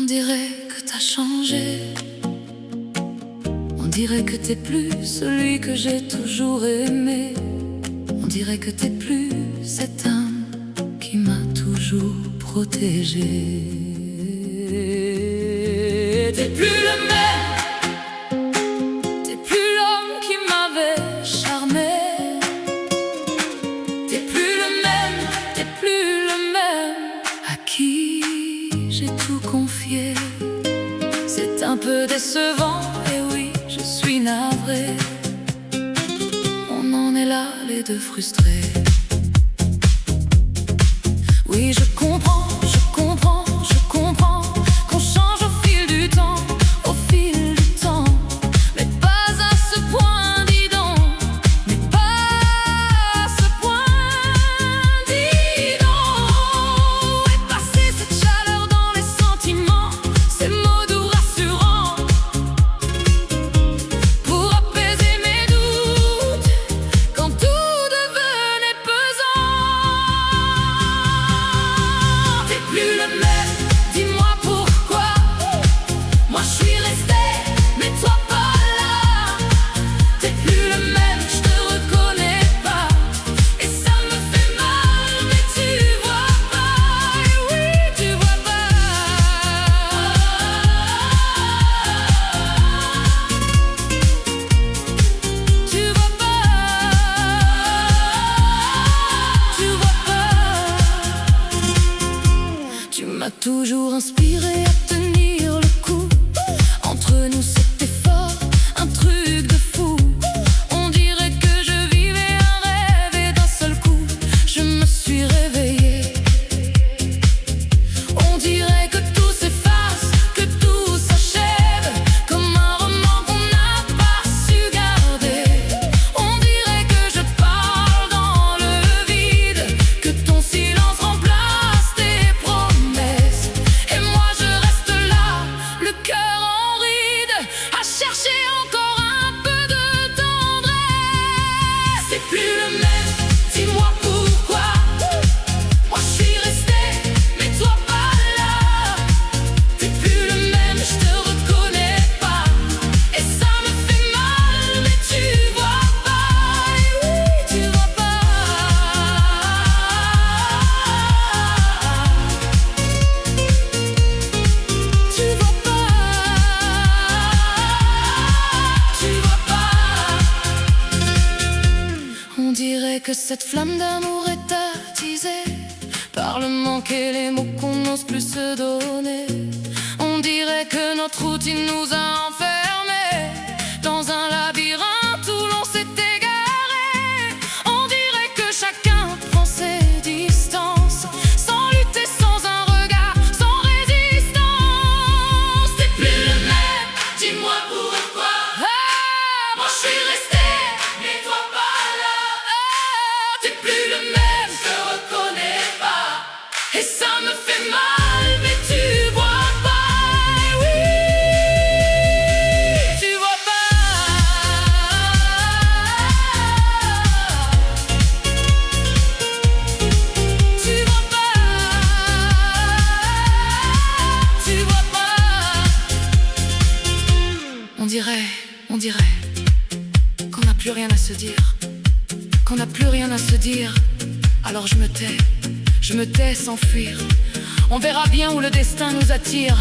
On dirait que t'as changé. On dirait que t'es plus celui que j'ai toujours aimé. On dirait que t'es plus cet homme qui m'a toujours protégé. T'es plus le même. T'es plus l'homme qui m'avait charmé. T'es plus le même. T'es plus le même à qui j'ai tout confié. C'est un peu décevant, et oui, je suis navré. On en est là, les deux frustrés. Oui, je comprends, je comprends, je comprends qu'on change au fil du temps, au fil du temps. Mais pas à ce point, dis donc. Mais pas à ce point, dis donc. Où est passée cette chaleur dans les sentiments, ces mots doux rassurants, pour apaiser mes doutes quand tout devenait pesant. T'es plus le même, dis-moi pourquoi. Moi je suis restée, mais toi pas là. T'es plus le même, je te reconnais pas. Et ça me fait mal, mais tu vois pas. Et oui, tu vois pas. Tu vois pas. Tu vois pas. Tu m'as toujours inspiré à tenir le coup. Entre nous c'était fort, un truc de fou. On dirait que je vivais un rêve et d'un seul coup je me suis réveillée. On dirait que tout s'efface, que tout s'achève, comme un roman qu'on n'a pas su garder. On dirait que je parle dans le vide, que ton silence remplace tes promesses. Et moi je reste là, le cœur en ride, à chercher encore un peu de tendresse. C'est plus le même, dis-moi pourquoi. Moi je suis restée, mais toi pas là. T'es plus le même, je te reconnais pas. Et ça me fait mal, mais tu vois pas. Et oui, tu vois pas. Tu vois pas. Tu vois pas. On dirait que cette flamme d'amour est attisée par le manque et les mots qu'on n'ose plus se donner. On dirait que notre routine nous a enfermés dans un labyrinthe où l'on s'est égaré. On dirait que chacun prend ses distances, sans lutter, sans un regard, sans résistance. T'es plus le même, dis-moi pourquoi. Moi je suis restée, mais toi pas là. T'es plus le même, je te reconnais pas. Et ça me fait mal, mais tu vois pas. Et oui, tu vois pas. Tu vois pas. Tu vois pas. On dirait qu'on n'a plus rien à se dire, qu'on n'a plus rien à se dire. Alors je me tais sans fuir. On verra bien où le destin nous attire.